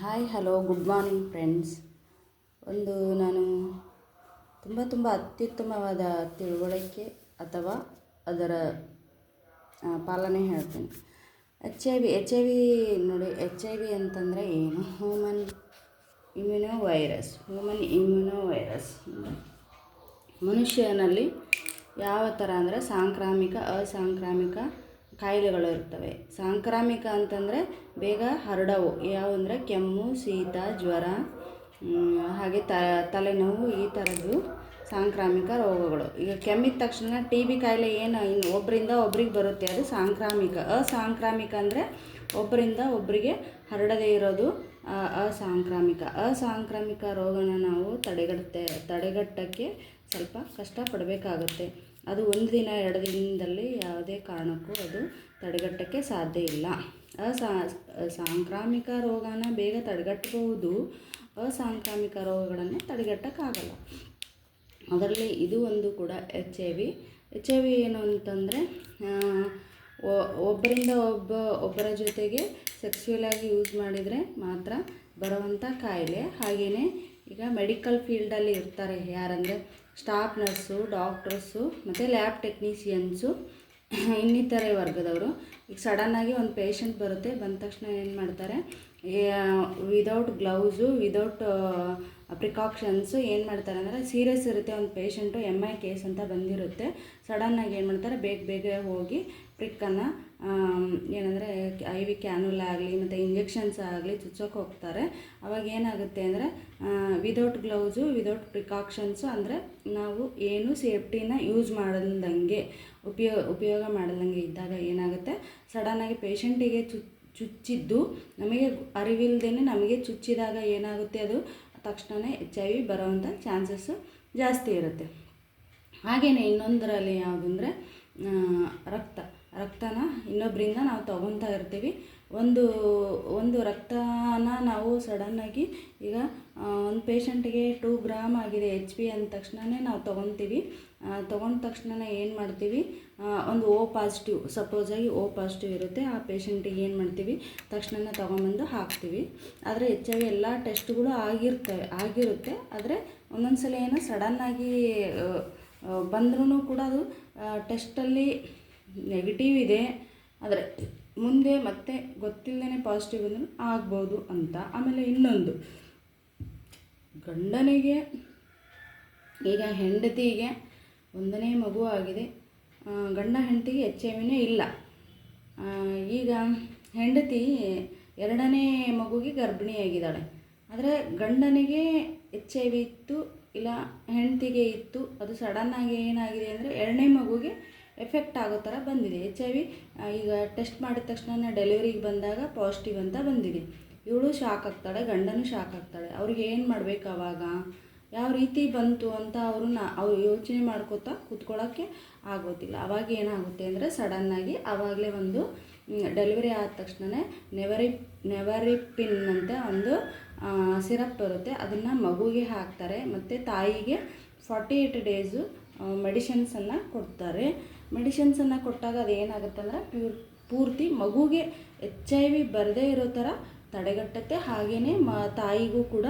Hi hello good morning friends. ನಾನು ತುಂಬ ಅತ್ಯುತ್ತಮವಾದ ತಿಳುವಳಿಕೆ ಅಥವಾ ಅದರ ಪಾಲನೆ ಹೇಳ್ತೀನಿ. ಎಚ್ ಐ ವಿ ನೋಡಿ, ಎಚ್ ಐ ವಿ ಅಂತಂದರೆ ಏನು? ಹ್ಯೂಮನ್ ಇಮ್ಯುನೋ ವೈರಸ್ ಮನುಷ್ಯನಲ್ಲಿ ಯಾವ ಥರ ಅಂದರೆ ಸಾಂಕ್ರಾಮಿಕ ಅಸಾಂಕ್ರಾಮಿಕ ಕಾಯಿಲೆಗಳು ಇರ್ತವೆ. ಸಾಂಕ್ರಾಮಿಕ ಅಂತಂದರೆ ಬೇಗ ಹರಡವು ಅಂದರೆ ಕೆಮ್ಮು, ಶೀತ, ಜ್ವರ, ಹಾಗೆ ತಲೆನೋವು, ಈ ಥರದ್ದು ಸಾಂಕ್ರಾಮಿಕ ರೋಗಗಳು. ಈಗ ಕೆಮ್ಮಿದ ತಕ್ಷಣ ಟಿ ಬಿ ಕಾಯಿಲೆ ಏನು ಒಬ್ಬರಿಂದ ಒಬ್ರಿಗೆ ಬರುತ್ತೆ, ಅದು ಸಾಂಕ್ರಾಮಿಕ. ಅಸಾಂಕ್ರಾಮಿಕ ಅಂದರೆ ಒಬ್ಬರಿಂದ ಒಬ್ಬರಿಗೆ ಹರಡದೇ ಇರೋದು ಅಸಾಂಕ್ರಾಮಿಕ ರೋಗನ ನಾವು ತಡೆಗಟ್ಟಕ್ಕೆ ಸ್ವಲ್ಪ ಕಷ್ಟಪಡಬೇಕಾಗುತ್ತೆ. ಅದು ಒಂದು ದಿನ 2 ದಿನದಲ್ಲಿ ಯಾವುದೇ ಕಾರಣಕ್ಕೂ ಅದು ತಡೆಗಟ್ಟಕ್ಕೆ ಸಾಧ್ಯ ಇಲ್ಲ. ಸಾಂಕ್ರಾಮಿಕ ರೋಗನ ಬೇಗ ತಡೆಗಟ್ಟಬಹುದು, ಅಸಾಂಕ್ರಾಮಿಕ ರೋಗಗಳನ್ನು ತಡೆಗಟ್ಟಕ್ಕಾಗಲ್ಲ. ಅದರಲ್ಲಿ ಇದು ಒಂದು ಕೂಡ ಎಚ್ ಐ ವಿ ಏನು ಅಂತಂದರೆ ಒಬ್ಬರಿಂದ ಒಬ್ಬರ ಜೊತೆಗೆ ಸೆಕ್ಸ್ಯುಯಲಾಗಿ ಯೂಸ್ ಮಾಡಿದರೆ ಮಾತ್ರ ಬರುವಂಥ ಕಾಯಿಲೆ. ಹಾಗೆಯೇ ಈಗ ಮೆಡಿಕಲ್ ಫೀಲ್ಡಲ್ಲಿ ಇರ್ತಾರೆ ಯಾರಂದರೆ ಸ್ಟಾಫ್ ನರ್ಸು, ಡಾಕ್ಟರ್ಸು ಮತ್ತು ಲ್ಯಾಬ್ ಟೆಕ್ನಿಷಿಯನ್ಸು, ಇನ್ನಿತರೆ ವರ್ಗದವರು. ಈಗ ಸಡನ್ನಾಗಿ ಒಂದು ಪೇಷಂಟ್ ಬರುತ್ತೆ, ಬಂದ ತಕ್ಷಣ ಏನು ಮಾಡ್ತಾರೆ, ವಿದೌಟ್ ಗ್ಲೌಸು, ವಿದೌಟ್ ಪ್ರಿಕಾಕ್ಷನ್ಸು ಏನು ಮಾಡ್ತಾರೆ ಅಂದರೆ, ಸೀರಿಯಸ್ ಇರುತ್ತೆ ಒಂದು ಪೇಷಂಟು, MI ಕೇಸ್ ಅಂತ ಬಂದಿರುತ್ತೆ. ಸಡನ್ನಾಗಿ ಏನು ಮಾಡ್ತಾರೆ, ಬೇಗ ಹೋಗಿ ಪ್ರಿಕ್ಕನ್ನು ಏನಂದರೆ IV ಕ್ಯಾನುಲ ಆಗಲಿ ಮತ್ತು ಇಂಜೆಕ್ಷನ್ಸ್ ಆಗಲಿ ಚುಚ್ಚೋಕೆ ಹೋಗ್ತಾರೆ. ಅವಾಗ ಏನಾಗುತ್ತೆ ಅಂದರೆ ವಿದೌಟ್ ಗ್ಲೌಸು, ವಿದೌಟ್ ಪ್ರಿಕಾಕ್ಷನ್ಸು ಅಂದರೆ ನಾವು ಏನು ಸೇಫ್ಟಿನ ಯೂಸ್ ಮಾಡಲ್ದಂಗೆ ಉಪಯೋಗ ಮಾಡಲ್ದಂಗೆ ಇದ್ದಾಗ ಏನಾಗುತ್ತೆ, ಸಡನ್ನಾಗಿ ಪೇಷಂಟಿಗೆ ಚುಚ್ಚಿದ್ದು ನಮಗೆ ಅರಿವಿಲ್ಲದೇ ನಮಗೆ ಚುಚ್ಚಿದಾಗ ಏನಾಗುತ್ತೆ, ಅದು ತಕ್ಷಣವೇ HIV ಬರೋವಂಥ ಚಾನ್ಸಸ್ಸು ಜಾಸ್ತಿ ಇರುತ್ತೆ. ಹಾಗೆಯೇ ಇನ್ನೊಂದರಲ್ಲಿ ಯಾವುದು ಅಂದರೆ ರಕ್ತನ ಇನ್ನೊಬ್ಬರಿಂದ ನಾವು ತೊಗೊತಾ ಇರ್ತೀವಿ. ಒಂದು ರಕ್ತನ ನಾವು ಸಡನ್ನಾಗಿ ಈಗ ಒಂದು ಪೇಷಂಟಿಗೆ 2 ಗ್ರಾಮ್ ಆಗಿದೆ HP ಅಂದ ತಕ್ಷಣವೇ ನಾವು ತೊಗೊತೀವಿ. ತೊಗೊಂಡ ತಕ್ಷಣ ಏನು ಮಾಡ್ತೀವಿ, ಒಂದು O ಪಾಸಿಟಿವ್, ಸಪೋಸಾಗಿ O ಪಾಸಿಟಿವ್ ಇರುತ್ತೆ, ಆ ಪೇಷಂಟಿಗೆ ಏನು ಮಾಡ್ತೀವಿ, ತಕ್ಷಣ ತೊಗೊಂಬಂದು ಹಾಕ್ತೀವಿ. ಆದರೆ HIV ಎಲ್ಲ ಟೆಸ್ಟ್ಗಳು ಆಗಿರುತ್ತೆ. ಆದರೆ ಒಂದೊಂದು ಸಲ ಏನೋ ಸಡನ್ನಾಗಿ ಬಂದ್ರೂ ಕೂಡ ಅದು ಟೆಸ್ಟಲ್ಲಿ ನೆಗೆಟಿವ್ ಇದೆ, ಆದರೆ ಮುಂದೆ ಮತ್ತೆ ಗೊತ್ತಿಲ್ಲದೇ ಪಾಸಿಟಿವ್ ಬಂದರೂ ಆಗ್ಬೋದು ಅಂತ. ಆಮೇಲೆ ಇನ್ನೊಂದು, ಗಂಡನಿಗೆ ಈಗ ಹೆಂಡತಿಗೆ 1ನೇ ಮಗು ಆಗಿದೆ, ಗಂಡ ಹೆಂಡತಿಗೆ HIV ಇಲ್ಲ. ಈಗ ಹೆಂಡತಿ 2ನೇ ಮಗುಗೆ ಗರ್ಭಿಣಿಯಾಗಿದ್ದಾಳೆ, ಆದರೆ ಗಂಡನಿಗೆ HIV ಇತ್ತು ಇಲ್ಲ ಹೆಂಡತಿಗೆ ಇತ್ತು. ಅದು ಸಡನ್ನಾಗಿ ಏನಾಗಿದೆ ಅಂದರೆ 2ನೇ ಮಗುಗೆ ಎಫೆಕ್ಟ್ ಆಗೋ ಥರ ಬಂದಿದೆ HIV. ಈಗ ಟೆಸ್ಟ್ ಮಾಡಿದ ತಕ್ಷಣ ಡೆಲಿವರಿಗೆ ಬಂದಾಗ ಪಾಸಿಟಿವ್ ಅಂತ ಬಂದಿದೆ. ಇವಳು ಶಾಕ್ ಆಗ್ತಾಳೆ, ಗಂಡನೂ ಶಾಕ್ ಆಗ್ತಾಳೆ. ಅವ್ರಿಗೆ ಏನು ಮಾಡಬೇಕು, ಆವಾಗ ಯಾವ ರೀತಿ ಬಂತು ಅಂತ ಅವ್ರು ಯೋಚನೆ ಮಾಡ್ಕೋತಾ ಕೂತ್ಕೊಳ್ಳೋಕ್ಕೆ ಆಗೋದಿಲ್ಲ. ಅವಾಗ ಏನಾಗುತ್ತೆ ಅಂದರೆ ಸಡನ್ನಾಗಿ ಆವಾಗಲೇ ಒಂದು ಡೆಲಿವರಿ ಆದ ತಕ್ಷಣ ನೆವರಿಪಿನ್ ಅಂತ ಒಂದು ಸಿರಪ್ ಬರುತ್ತೆ, ಅದನ್ನು ಮಗುಗೆ ಹಾಕ್ತಾರೆ. ಮತ್ತು ತಾಯಿಗೆ 48 ಡೇಸು ಮೆಡಿಷನ್ಸನ್ನು ಕೊಡ್ತಾರೆ. ಮೆಡಿಷನ್ಸನ್ನು ಕೊಟ್ಟಾಗ ಅದು ಏನಾಗುತ್ತೆ ಅಂದರೆ ಪೂರ್ತಿ ಮಗುಗೆ HIV ಬರದೇ ಇರೋ ಥರ ತಡೆಗಟ್ಟುತ್ತೆ. ಹಾಗೆಯೇ ತಾಯಿಗೂ ಕೂಡ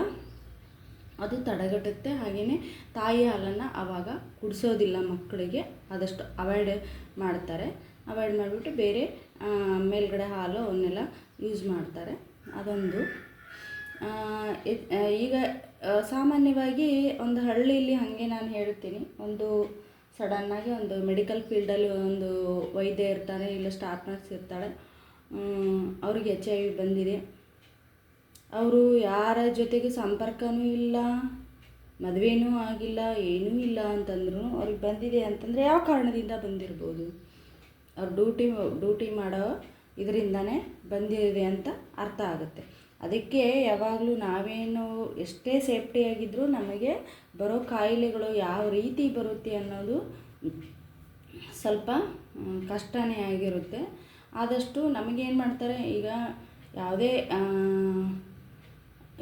ಅದು ತಡೆಗಟ್ಟುತ್ತೆ. ಹಾಗೆಯೇ ತಾಯಿ ಹಾಲನ್ನು ಆವಾಗ ಕುಡಿಸೋದಿಲ್ಲ ಮಕ್ಕಳಿಗೆ, ಆದಷ್ಟು ಅವಾಯ್ಡ್ ಮಾಡ್ತಾರೆ. ಅವಾಯ್ಡ್ ಮಾಡಿಬಿಟ್ಟು ಬೇರೆ ಮೇಲ್ಗಡೆ ಹಾಲು ಅವನ್ನೆಲ್ಲ ಯೂಸ್ ಮಾಡ್ತಾರೆ. ಅದೊಂದು. ಈಗ ಸಾಮಾನ್ಯವಾಗಿ ಒಂದು ಹಳ್ಳಿಯಲ್ಲಿ ಹಾಗೆ ನಾನು ಹೇಳ್ತೀನಿ, ಒಂದು ಸಡನ್ನಾಗಿ ಒಂದು ಮೆಡಿಕಲ್ ಫೀಲ್ಡಲ್ಲಿ ಒಂದು ವೈದ್ಯ ಇರ್ತಾರೆ, ಇಲ್ಲ ಸ್ಟಾಫ್ ನರ್ಸ್ ಇರ್ತಾಳೆ, ಅವ್ರಿಗೆ HIV ಬಂದಿದೆ. ಅವರು ಯಾರ ಜೊತೆಗೆ ಸಂಪರ್ಕವೂ ಇಲ್ಲ, ಮದುವೆನೂ ಆಗಿಲ್ಲ, ಏನೂ ಇಲ್ಲ ಅಂತಂದ್ರು ಅವ್ರಿಗೆ ಬಂದಿದೆ ಅಂತಂದರೆ ಯಾವ ಕಾರಣದಿಂದ ಬಂದಿರ್ಬೋದು, ಅವ್ರು ಡ್ಯೂಟಿ ಮಾಡೋ ಇದರಿಂದನೇ ಬಂದಿದೆ ಅಂತ ಅರ್ಥ ಆಗುತ್ತೆ. ಅದಕ್ಕೆ ಯಾವಾಗಲೂ ನಾವೇನು ಎಷ್ಟೇ ಸೇಫ್ಟಿಯಾಗಿದ್ದರೂ ನಮಗೆ ಬರೋ ಕಾಯಿಲೆಗಳು ಯಾವ ರೀತಿ ಬರುತ್ತೆ ಅನ್ನೋದು ಸ್ವಲ್ಪ ಕಷ್ಟನೇ ಆಗಿರುತ್ತೆ. ಆದಷ್ಟು ನಮಗೇನು ಮಾಡ್ತಾರೆ, ಈಗ ಯಾವುದೇ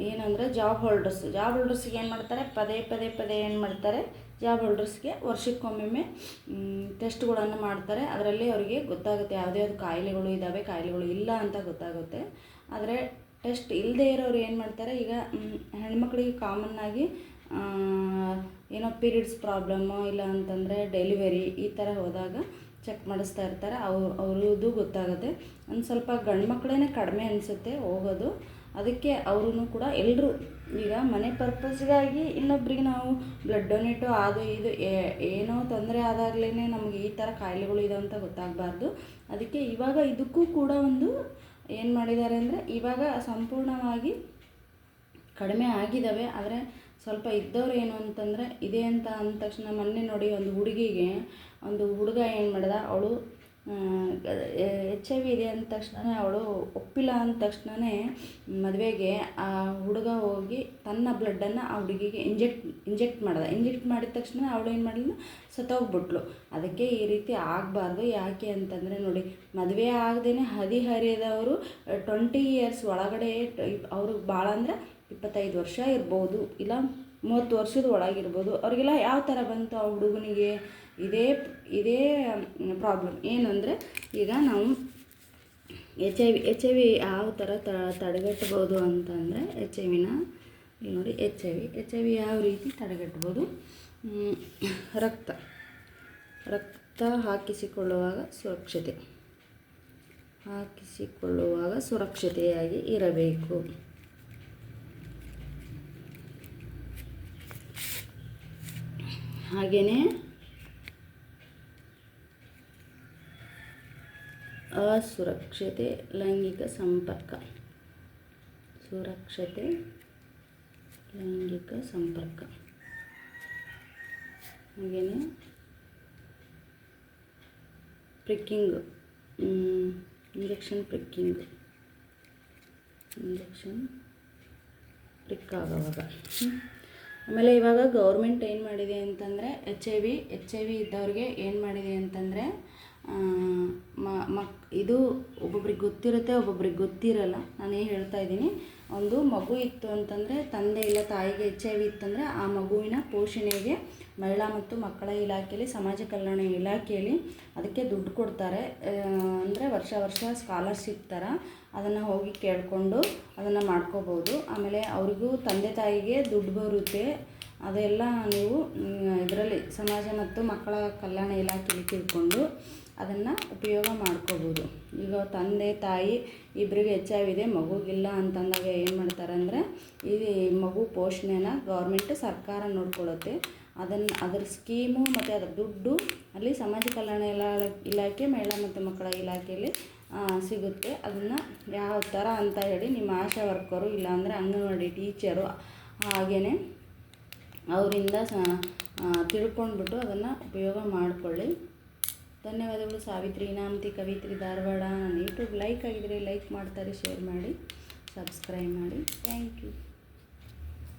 ಏನಂದರೆ ಜಾಬ್ ಹೋಲ್ಡರ್ಸ್ಗೆ ಏನು ಮಾಡ್ತಾರೆ, ಪದೇ ಏನು ಮಾಡ್ತಾರೆ, ಜಾಬ್ ಹೋಲ್ಡರ್ಸ್ಗೆ ವರ್ಷಕ್ಕೊಮ್ಮೆ ಟೆಸ್ಟ್ಗಳನ್ನು ಮಾಡ್ತಾರೆ. ಅದರಲ್ಲಿ ಅವರಿಗೆ ಗೊತ್ತಾಗುತ್ತೆ ಯಾವುದೇ ಕಾಯಿಲೆಗಳು ಇದ್ದಾವೆ, ಕಾಯಿಲೆಗಳು ಇಲ್ಲ ಅಂತ ಗೊತ್ತಾಗುತ್ತೆ. ಆದರೆ ಟೆಸ್ಟ್ ಇಲ್ಲದೇ ಇರೋರು ಏನು ಮಾಡ್ತಾರೆ, ಈಗ ಹೆಣ್ಮಕ್ಳಿಗೆ ಕಾಮನ್ನಾಗಿ ಏನೋ ಪೀರಿಯಡ್ಸ್ ಪ್ರಾಬ್ಲಮ್ಮು ಇಲ್ಲ ಅಂತಂದರೆ ಡೆಲಿವರಿ ಈ ಥರ ಹೋದಾಗ ಚೆಕ್ ಮಾಡಿಸ್ತಾ ಇರ್ತಾರೆ. ಅವ್ರದ್ದು ಗೊತ್ತಾಗುತ್ತೆ. ಒಂದು ಸ್ವಲ್ಪ ಗಂಡು ಮಕ್ಕಳೇ ಕಡಿಮೆ ಅನಿಸುತ್ತೆ ಹೋಗೋದು. ಅದಕ್ಕೆ ಅವರೂ ಕೂಡ ಎಲ್ಲರೂ ಈಗ ಮನೆ ಪರ್ಪಸ್ಗಾಗಿ ಇನ್ನೊಬ್ರಿಗೆ ನಾವು ಬ್ಲಡ್ ಡೊನೇಟು ಅದು ಇದು ಏನೋ ತೊಂದರೆ ಆದಾಗಲೇ ನಮಗೆ ಈ ಥರ ಕಾಯಿಲೆಗಳು ಇದೆ ಅಂತ ಗೊತ್ತಾಗಬಾರ್ದು. ಅದಕ್ಕೆ ಇವಾಗ ಇದಕ್ಕೂ ಕೂಡ ಒಂದು ಏನು ಮಾಡಿದ್ದಾರೆ ಅಂದರೆ, ಇವಾಗ ಸಂಪೂರ್ಣವಾಗಿ ಕಡಿಮೆ ಆಗಿದ್ದಾವೆ. ಆದರೆ ಸ್ವಲ್ಪ ಇದ್ದವ್ರು ಏನು ಅಂತಂದರೆ, ಇದೆ ಅಂತ ಅಂದ ತಕ್ಷಣ ಮೊನ್ನೆ ನೋಡಿ ಒಂದು ಹುಡುಗ ಏನು ಮಾಡ್ದ, ಅವಳು HIV ಇದೆ ಅಂದ ತಕ್ಷಣ ಅವಳು ಒಪ್ಪಿಲ್ಲ ಅಂದ ತಕ್ಷಣವೇ ಮದುವೆಗೆ ಆ ಹುಡುಗ ಹೋಗಿ ತನ್ನ ಬ್ಲಡ್ಡನ್ನು ಆ ಹುಡುಗಿಗೆ ಇಂಜೆಕ್ಟ್ ಮಾಡಿದ ತಕ್ಷಣ ಅವಳು ಏನು ಮಾಡಿದ್ಲು, ಸತ್ತೋಗ್ಬಿಟ್ಲು. ಅದಕ್ಕೆ ಈ ರೀತಿ ಆಗಬಾರ್ದು. ಯಾಕೆ ಅಂತಂದರೆ ನೋಡಿ, ಮದುವೆ ಆಗದೇ ಹದಿಹರೆಯದವರು 20 ಇಯರ್ಸ್ ಒಳಗಡೆ ಅವ್ರಿಗೆ ಭಾಳ ಅಂದರೆ 25 ವರ್ಷ ಇರ್ಬೋದು, ಇಲ್ಲ 30 ವರ್ಷದ ಒಳಗಿರ್ಬೋದು. ಅವ್ರಿಗೆಲ್ಲ ಯಾವ ಥರ ಬಂತು ಆ ಹುಡುಗನಿಗೆ, ಇದೇ ಪ್ರಾಬ್ಲಮ್. ಏನಂದರೆ ಈಗ ನಾವು HIV ಯಾವ ಥರ ತಡೆಗಟ್ಬೋದು ಅಂತಂದರೆ, HIV ನೋಡಿ, HIV ಯಾವ ರೀತಿ ತಡೆಗಟ್ಬೋದು. ರಕ್ತ ಹಾಕಿಸಿಕೊಳ್ಳುವಾಗ ಸುರಕ್ಷತೆಯಾಗಿ ಇರಬೇಕು. ಹಾಗೆಯೇ ಅಸುರಕ್ಷತೆ ಲೈಂಗಿಕ ಸಂಪರ್ಕ, ಹಾಗೆಯೇ ಪ್ರಿಕ್ಕಿಂಗ್, ಇಂಜೆಕ್ಷನ್ ಪ್ರಿಕ್ ಆಗೋವಾಗ. ಆಮೇಲೆ ಇವಾಗ ಗೌರ್ಮೆಂಟ್ ಏನು ಮಾಡಿದೆ ಅಂತಂದರೆ, HIV ಇದ್ದವ್ರಿಗೆ ಏನು ಮಾಡಿದೆ ಅಂತಂದರೆ, ಇದು ಒಬ್ಬೊಬ್ರಿಗೆ ಗೊತ್ತಿರುತ್ತೆ, ಒಬ್ಬೊಬ್ರಿಗೆ ಗೊತ್ತಿರಲ್ಲ. ನಾನೇನು ಹೇಳ್ತಾ ಇದ್ದೀನಿ, ಒಂದು ಮಗು ಇತ್ತು ಅಂತಂದರೆ, ತಂದೆ ಇಲ್ಲ ತಾಯಿಗೆ HIV ಇತ್ತಂದರೆ ಆ ಮಗುವಿನ ಪೋಷಣೆಗೆ ಮಹಿಳಾ ಮತ್ತು ಮಕ್ಕಳ ಇಲಾಖೆಯಲ್ಲಿ, ಸಮಾಜ ಕಲ್ಯಾಣ ಇಲಾಖೆಯಲ್ಲಿ ಅದಕ್ಕೆ ದುಡ್ಡು ಕೊಡ್ತಾರೆ. ಅಂದರೆ ವರ್ಷ ಸ್ಕಾಲರ್ಶಿಪ್ ಥರ ಅದನ್ನು ಹೋಗಿ ಕೇಳಿಕೊಂಡು ಅದನ್ನು ಮಾಡ್ಕೋಬೋದು. ಆಮೇಲೆ ಅವ್ರಿಗೂ ತಂದೆ ತಾಯಿಗೆ ದುಡ್ಡು ಬರುತ್ತೆ. ಅದೆಲ್ಲ ನೀವು ಇದರಲ್ಲಿ ಸಮಾಜ ಮತ್ತು ಮಕ್ಕಳ ಕಲ್ಯಾಣ ಇಲಾಖೆಯಲ್ಲಿ ತಿಳ್ಕೊಂಡು ಅದನ್ನು ಉಪಯೋಗ ಮಾಡ್ಕೋಬೋದು. ಈಗ ತಂದೆ ತಾಯಿ ಇಬ್ಬರಿಗೆ HIV ಇದೆ, ಮಗುಗಿಲ್ಲ ಅಂತಂದಾಗ ಏನು ಮಾಡ್ತಾರೆ ಅಂದರೆ, ಈ ಮಗು ಪೋಷಣೆನ ಸರ್ಕಾರ ನೋಡ್ಕೊಳ್ಳುತ್ತೆ. ಅದರ ಸ್ಕೀಮು ಮತ್ತು ಅದರ ದುಡ್ಡು ಅಲ್ಲಿ ಸಮಾಜ ಕಲ್ಯಾಣ ಇಲಾಖೆ, ಮಹಿಳಾ ಮತ್ತು ಮಕ್ಕಳ ಇಲಾಖೆಯಲ್ಲಿ ಸಿಗುತ್ತೆ. ಅದನ್ನು ಯಾವ ಥರ ಅಂತ ಹೇಳಿ ನಿಮ್ಮ ಆಶಾ ವರ್ಕರು ಇಲ್ಲಾಂದರೆ ಅಂಗನವಾಡಿ ಟೀಚರು ಹಾಗೆಯೇ ಅವರಿಂದ ತಿಳ್ಕೊಂಡ್ಬಿಟ್ಟು ಅದನ್ನು ಉಪಯೋಗ ಮಾಡಿಕೊಳ್ಳಿ. ಧನ್ಯವಾದಗಳು. ಸಾವಿತ್ರಿ ಇನಾಮತಿ ಕವಿತ್ರಿ ಧಾರವಾಡ. ನನ್ನ ಯೂಟ್ಯೂಬ್ ಲೈಕ್ ಆಗಿದರೆ ಲೈಕ್ ಮಾಡ್ತಾರೆ, ಶೇರ್ ಮಾಡಿ, ಸಬ್ಸ್ಕ್ರೈಬ್ ಮಾಡಿ. Thank you.